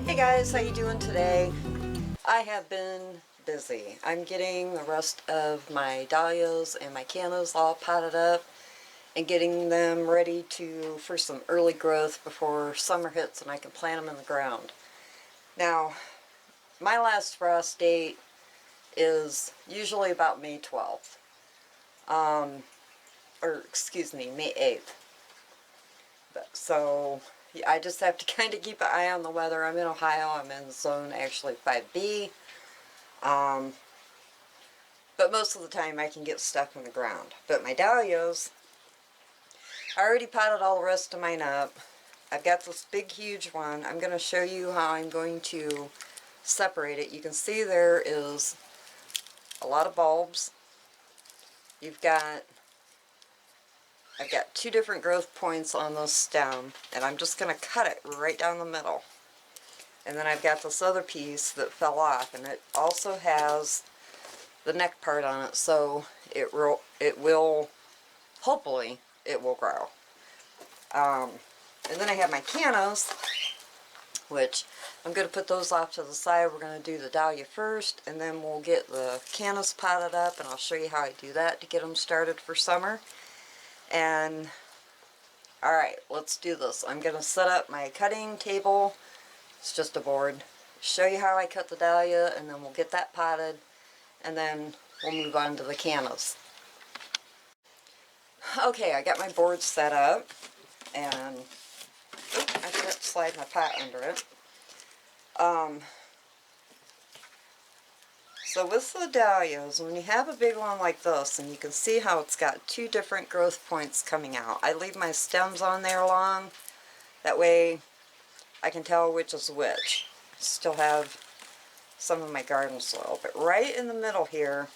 Hey guys, how you doing today? I have been busy. I'm getting the rest of my dahlias and my cannas all potted up and getting them ready for some early growth before summer hits and I can plant them in the ground. Now, my last frost date is usually about May 12th. Or excuse me, May 8th. So I just have to kind of keep an eye on the weather. I'm in Ohio. I'm in zone actually 5B. But most of the time I can get stuck in the ground. But my dahlias, I already potted all the rest of mine up. I've got this big huge one. I'm going to show you how I'm going to separate it. You can see there is a lot of bulbs. I've got two different growth points on this stem, and I'm just going to cut it right down the middle. And then I've got this other piece that fell off, and it also has the neck part on it, so it will hopefully, it will grow. And then I have my cannas, which I'm going to put those off to the side. We're going to do the dahlia first, and then we'll get the cannas potted up, and I'll show you how I do that to get them started for summer. And alright, let's do this. I'm going to set up my cutting table. It's just a board. Show you how I cut the dahlia, and then we'll get that potted, and then we'll move on to the cannas. Okay, I got my board set up, and I forgot to slide my pot under it. So with the dahlias, when you have a big one like this, and you can see how it's got two different growth points coming out, I leave my stems on there long. That way I can tell which is which. Still have some of my garden soil, but right in the middle here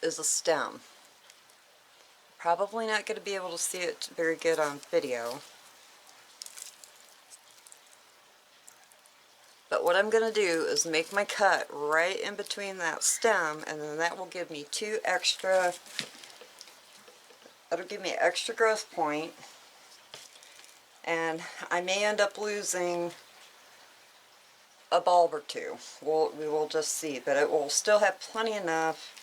is a stem. Probably not going to be able to see it very good on video. But what I'm going to do is make my cut right in between that stem, and then that will give me that'll give me an extra growth point, and I may end up losing a bulb or two. We will just see, but it will still have plenty enough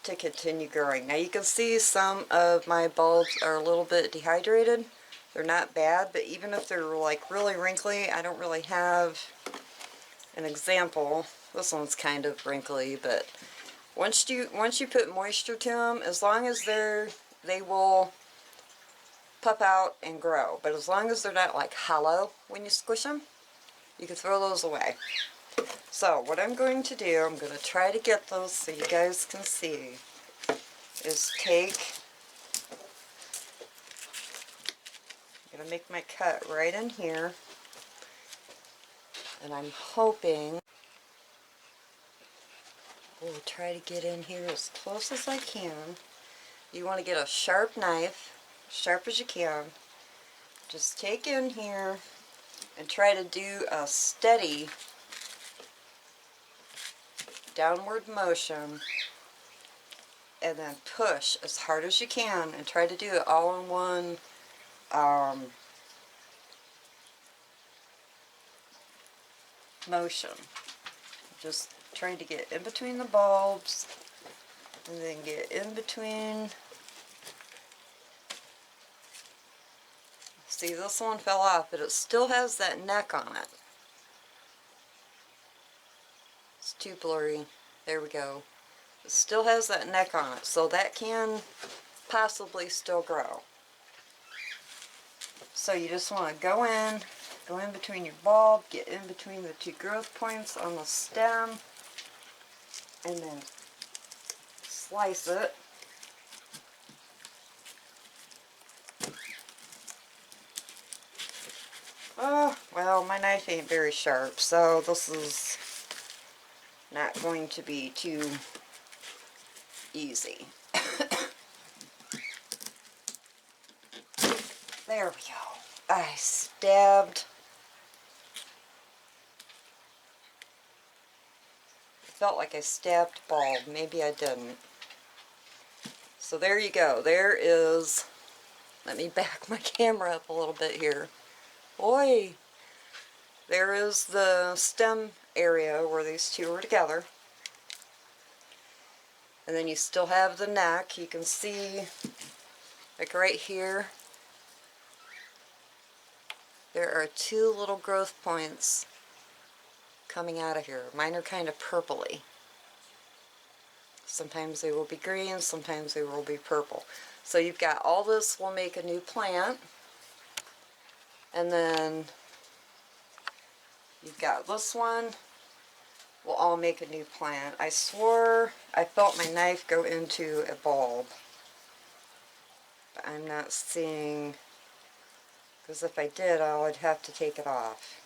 to continue growing. Now you can see some of my bulbs are a little bit dehydrated. They're not bad, but even if they're like really wrinkly, I don't really have an example. This one's kind of wrinkly, but once you put moisture to them, as long as they will puff out and grow. But as long as they're not like hollow when you squish them, you can throw those away. So what I'm going to do, I'm going to try to get those so you guys can see, is I'm going to make my cut right in here. And I'm hoping we'll try to get in here as close as I can. You want to get a sharp knife, sharp as you can. Just take in here and try to do a steady downward motion, and then push as hard as you can and try to do it all in one motion. Just trying to get in between the bulbs and then get in between. See, this one fell off, but it still has that neck on it. It's too blurry. There we go. It still has that neck on it, so that can possibly still grow. So you just want to go in between your bulb, get in between the two growth points on the stem, and then slice it. Oh, well, my knife ain't very sharp, so this is not going to be too easy. There we go. I stabbed. Felt like I stabbed bulb. Maybe I didn't. So there you go. There is, let me back my camera up a little bit here. Oi, there is the stem area where these two are together. And then you still have the neck. You can see, like right here, there are two little growth points coming out of here. Mine are kind of purpley. Sometimes they will be green, sometimes they will be purple. So you've got all this will make a new plant. And then you've got this one will all make a new plant. I swore I felt my knife go into a bulb. But I'm not seeing, because if I did, I would have to take it off.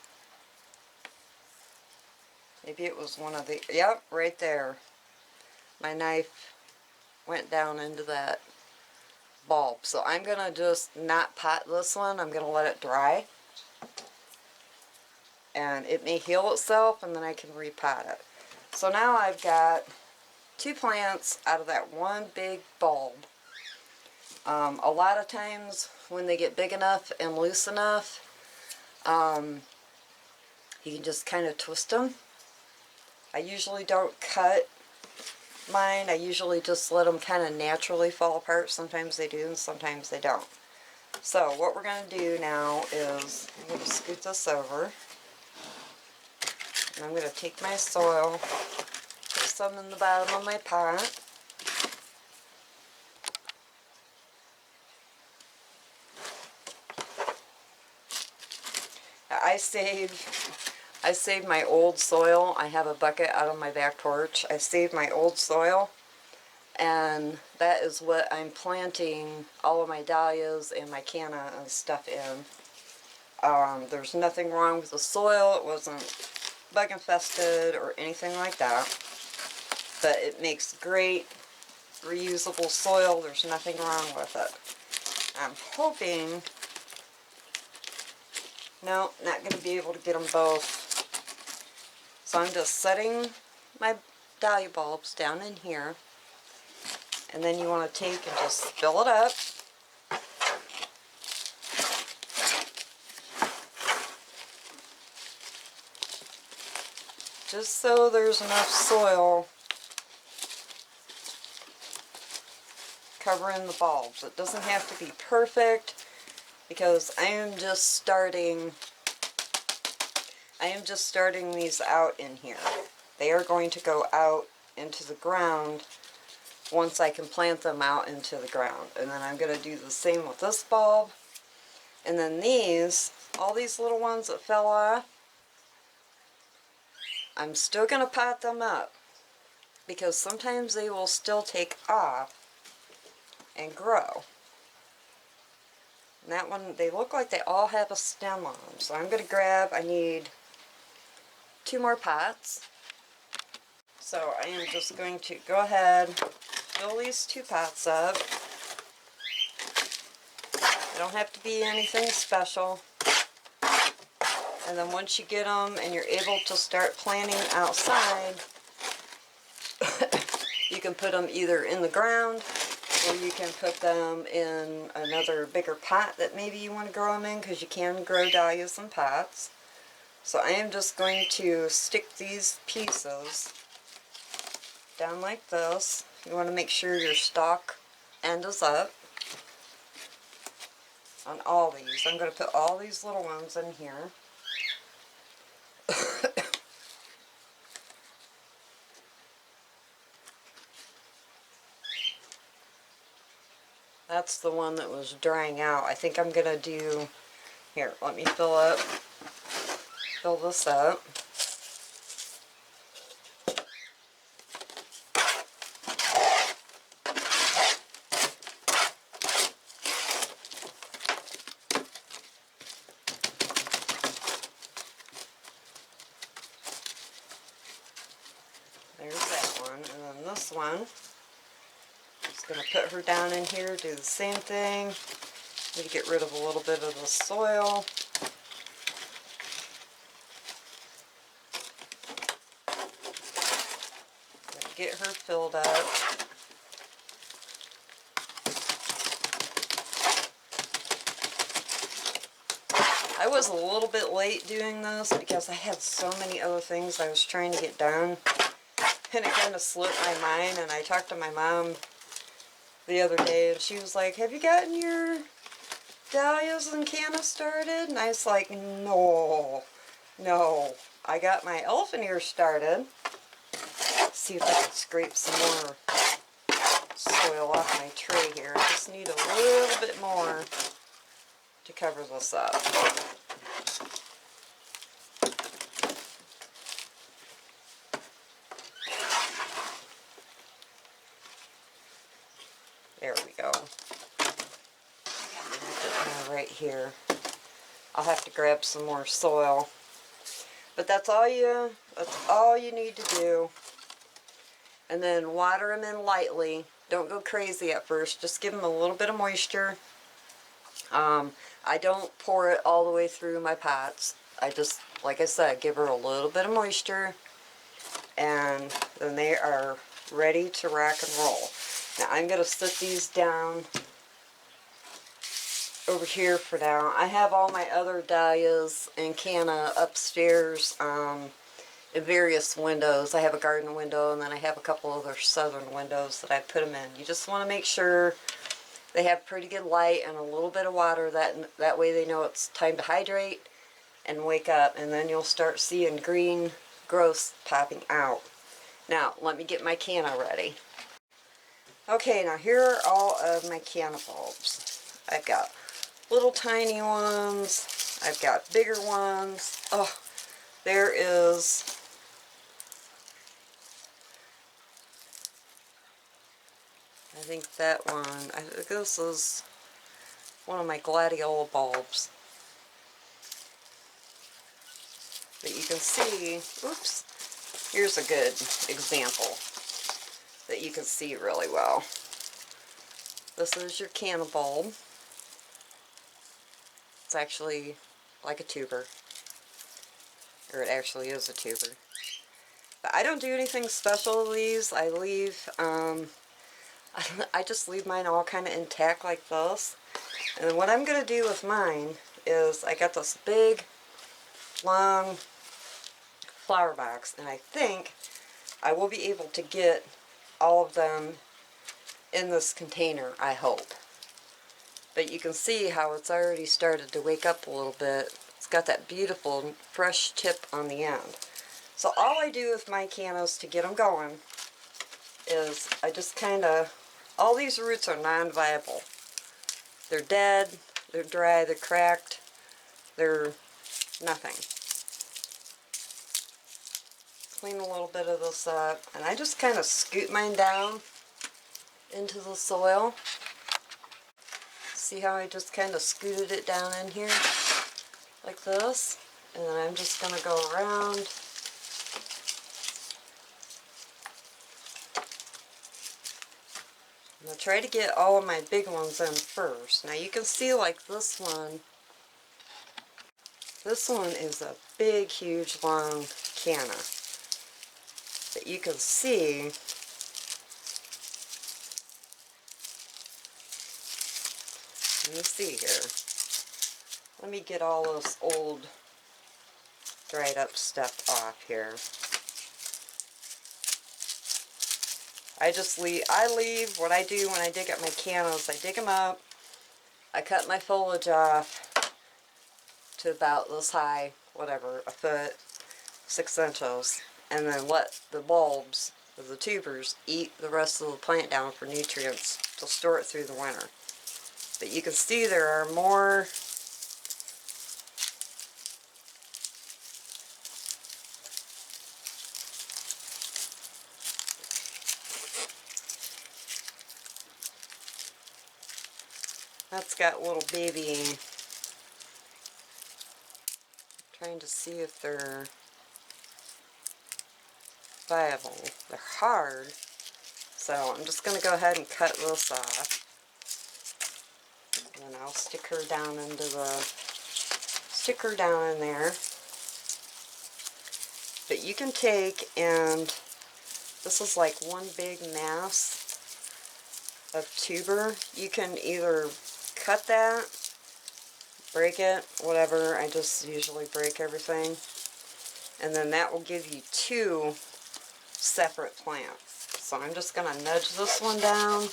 Maybe it was one of the, yep, right there. My knife went down into that bulb. So I'm going to just not pot this one. I'm going to let it dry. And it may heal itself, and then I can repot it. So now I've got two plants out of that one big bulb. A lot of times when they get big enough and loose enough, you can just kind of twist them. I usually don't cut mine. I usually just let them kind of naturally fall apart. Sometimes they do and sometimes they don't. So what we're going to do now is I'm going to scoot this over. And I'm going to take my soil, put some in the bottom of my pot. I saved my old soil. I have a bucket out on my back porch. I saved my old soil, and that is what I'm planting all of my dahlias and my canna and stuff in. There's nothing wrong with the soil. It wasn't bug infested or anything like that, but it makes great reusable soil. There's nothing wrong with it. I'm hoping, no, not going to be able to get them both. So I'm just setting my dahlia bulbs down in here, and then you want to take and just fill it up. Just so there's enough soil covering the bulbs. It doesn't have to be perfect, because I am just starting these out in here. They are going to go out into the ground once I can plant them out into the ground. And then I'm going to do the same with this bulb. And then these, all these little ones that fell off, I'm still going to pot them up, because sometimes they will still take off and grow. And that one, they look like they all have a stem on them. So I'm going to grab, I need 2 more pots. So I am just going to go ahead, fill these 2 pots up. They don't have to be anything special. And then once you get them and you're able to start planting outside, you can put them either in the ground, or you can put them in another bigger pot that maybe you want to grow them in, because you can grow dahlias in pots. So I am just going to stick these pieces down like this. You want to make sure your stalk end is up on all these. I'm going to put all these little ones in here. That's the one that was drying out. I think I'm going to do, here, let me fill this up. There's that one, and then this one. Just going to put her down in here, do the same thing. Need to get rid of a little bit of the soil. Get her filled up. I was a little bit late doing this because I had so many other things I was trying to get done. And it kind of slipped my mind, and I talked to my mom the other day, and she was like, have you gotten your Dahlias and Canna started? And I was like, no. I got my elephant ear started. Let's see if I can scrape some more soil off my tray here. I just need a little bit more to cover this up. There we go. Right here. I'll have to grab some more soil. But that's all you need to do. And then water them in lightly. Don't go crazy at first. Just give them a little bit of moisture. I don't pour it all the way through my pots. I just, like I said, give her a little bit of moisture. And then they are ready to rock and roll. Now I'm going to set these down over here for now. I have all my other Dahlias and Canna upstairs in various windows. I have a garden window, and then I have a couple other southern windows that I put them in. You just want to make sure they have pretty good light and a little bit of water. That way they know it's time to hydrate and wake up, and then you'll start seeing green growths popping out. Now let me get my Canna ready. Okay, now here are all of my Canna bulbs. I've got little tiny ones. I've got bigger ones. Oh, there is I think that one, I think this is one of my gladiola bulbs. But you can see, oops, here's a good example that you can see really well. This is your Canna bulb. It's actually like a tuber, or it actually is a tuber. But I don't do anything special with these. I leave, I just leave mine all kind of intact like this. And what I'm going to do with mine is I got this big, long flower box, and I think I will be able to get all of them in this container, I hope. But you can see how it's already started to wake up a little bit. It's got that beautiful fresh tip on the end. So all I do with my cannas to get them going is I just kind of, all these roots are non-viable. They're dead, they're dry, they're cracked, they're nothing. Clean a little bit of this up, and I just kind of scoot mine down into the soil. See how I just kind of scooted it down in here like this, and then I'm just going to go around. I'm going to try to get all of my big ones in first. Now you can see like this one is a big, huge, long canna that you can see. Let me see here. Let me get all this old dried up stuff off here. I leave what I do when I dig up my cannas. I dig them up, I cut my foliage off to about this high, whatever, a foot, 6 inches, and then let the bulbs, the tubers, eat the rest of the plant down for nutrients to store it through the winter. But you can see there are more that's got little baby. I'm trying to see if they're viable. They're hard, so I'm just going to go ahead and cut this off. And then I'll stick her down in there. But you can take, and this is like one big mass of tuber. You can either cut that break it, whatever. I just usually break everything. And then that will give you 2 separate plants. So I'm just going to nudge this one down.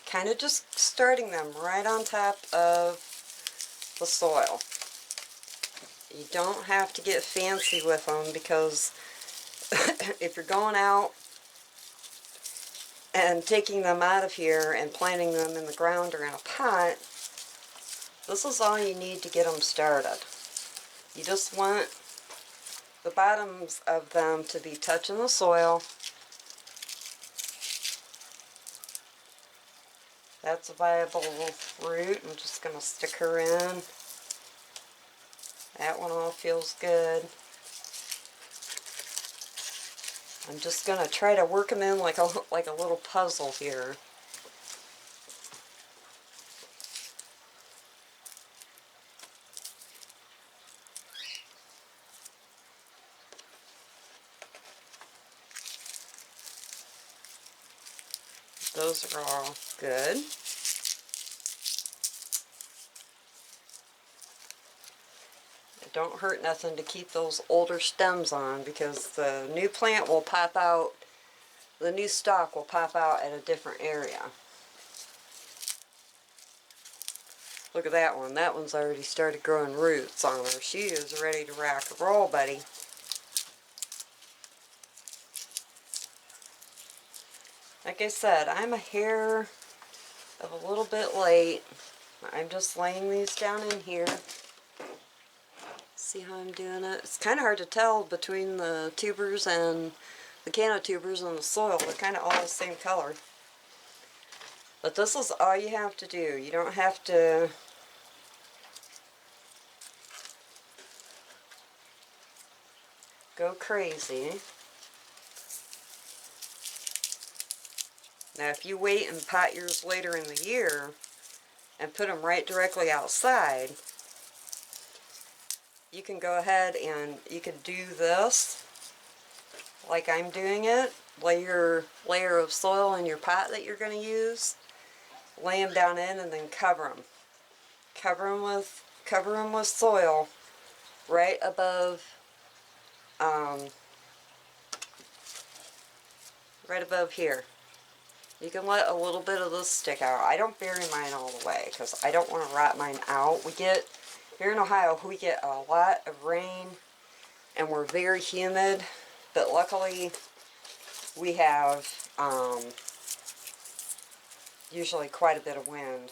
Kind of just starting them right on top of the soil. You don't have to get fancy with them, because if you're going out and taking them out of here and planting them in the ground or in a pot, this is all you need to get them started. You just want the bottoms of them to be touching the soil. That's a viable root. I'm just going to stick her in. That one all feels good. I'm just going to try to work them in like a little puzzle here. Those are all good. It don't hurt nothing to keep those older stems on, because the new plant will pop out, the new stalk will pop out at a different area. Look at that one. That one's already started growing roots on her. She is ready to rock and roll, buddy. Like I said, I'm a hair of a little bit late. I'm just laying these down in here. See how I'm doing it? It's kind of hard to tell between the tubers and the Canna tubers and the soil. They're kind of all the same color. But this is all you have to do. You don't have to go crazy. Now, if you wait and pot yours later in the year and put them right directly outside, you can go ahead and you can do this like I'm doing it. Lay your layer of soil in your pot that you're going to use, lay them down in, and then cover them. Cover them with soil right above here. You can let a little bit of this stick out. I don't bury mine all the way because I don't want to rot mine out. Here in Ohio, we get a lot of rain and we're very humid, but luckily we have usually quite a bit of wind.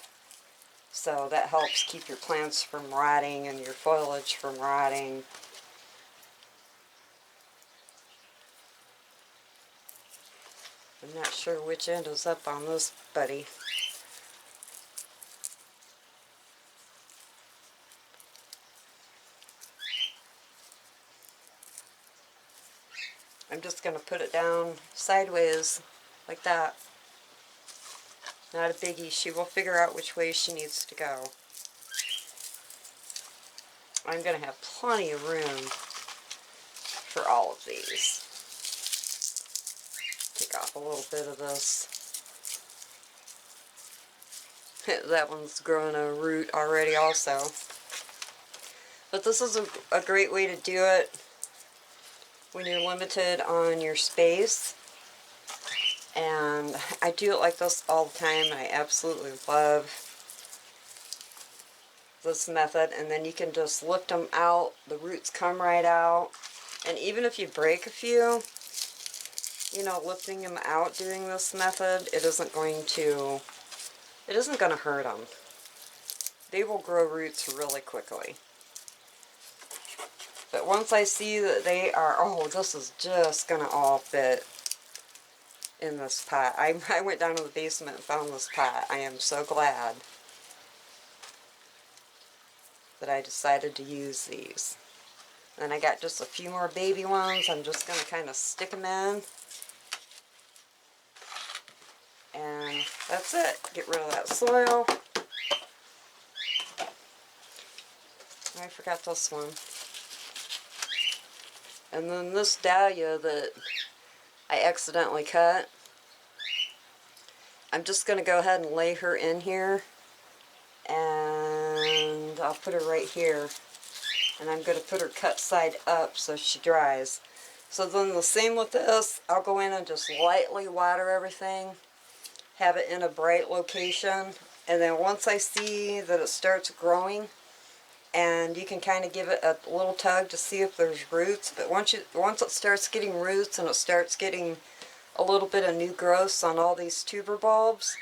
So that helps keep your plants from rotting and your foliage from rotting. I'm not sure which end is up on this buddy. I'm just going to put it down sideways like that. Not a biggie. She will figure out which way she needs to go. I'm going to have plenty of room for all of these. Take off a little bit of this. That one's growing a root already also. But this is a great way to do it when you're limited on your space. And I do it like this all the time, and I absolutely love this method. And then you can just lift them out, the roots come right out. And even if you break a few, you know, lifting them out doing this method, it isn't going to hurt them. They will grow roots really quickly. But once I see that they are, oh, this is just going to all fit in this pot. I went down to the basement and found this pot. I am so glad that I decided to use these. And I got just a few more baby ones. I'm just going to kind of stick them in. And that's it. Get rid of that soil. I forgot this one. And then this dahlia that I accidentally cut, I'm just going to go ahead and lay her in here I'll put her right here. And I'm going to put her cut side up so she dries. So then the same with this, I'll go in and just lightly water everything, have it in a bright location, and then once I see that it starts growing, and you can kind of give it a little tug to see if there's roots, but once it starts getting roots and it starts getting a little bit of new growth on all these tuber bulbs,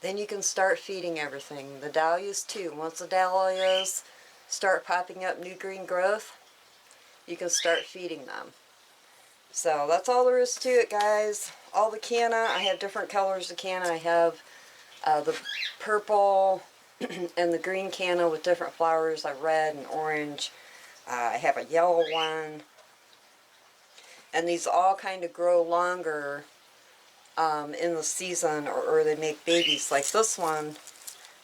then you can start feeding everything. The dahlias too. Once the dahlias start popping up new green growth, you can start feeding them. So that's all there is to it, guys. All the canna, I have different colors of canna. I have the purple and the green canna with different flowers, like red and orange. I have a yellow one. And these all kind of grow longer in the season, or they make babies. Like this one,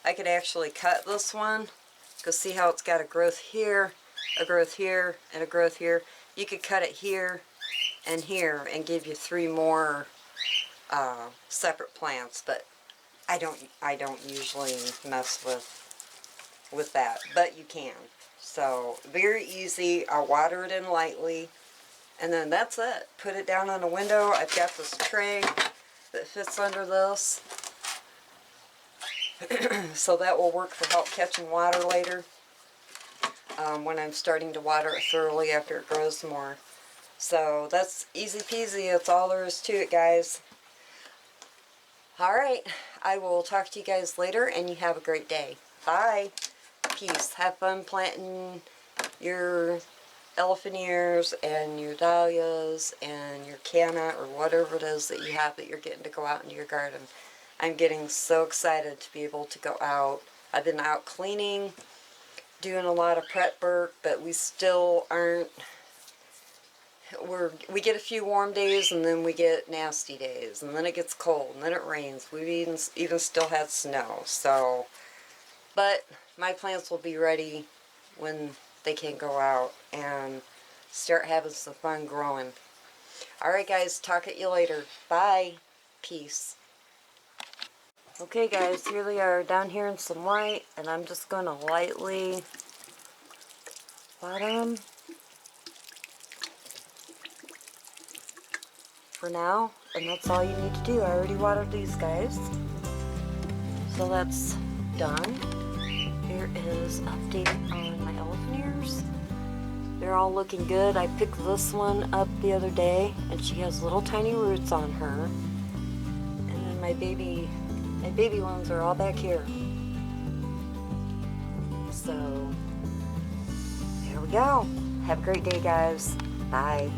I could actually cut this one. Because see how it's got a growth here, a growth here, and a growth here. You could cut it here and here and give you 3 more separate plants, but I don't usually mess with that, but you can. So very easy. I'll water it in lightly, and then that's it. Put it down on a window. I've got this tray that fits under this, so that will work for help catching water later when I'm starting to water it thoroughly after it grows more. So that's easy peasy. That's all there is to it, guys. Alright, I will talk to you guys later, and you have a great day. Bye. Peace. Have fun planting your elephant ears and your dahlias and your canna, or whatever it is that you have that you're getting to go out into your garden. I'm getting so excited to be able to go out. I've been out cleaning, doing a lot of prep work, but we still aren't. We get a few warm days, and then we get nasty days, and then it gets cold, and then it rains. We've even still had snow. So, but my plants will be ready when they can go out and start having some fun growing. Alright guys, talk at you later. Bye. Peace. Okay guys, here they are down here in some light, and I'm just going to lightly water them for now, and that's all you need to do. I already watered these guys, so that's done. Here is update on my elephant ears. They're all looking good. I picked this one up the other day, and she has little tiny roots on her, and then my baby ones are all back here. So there we go. Have a great day, guys. Bye.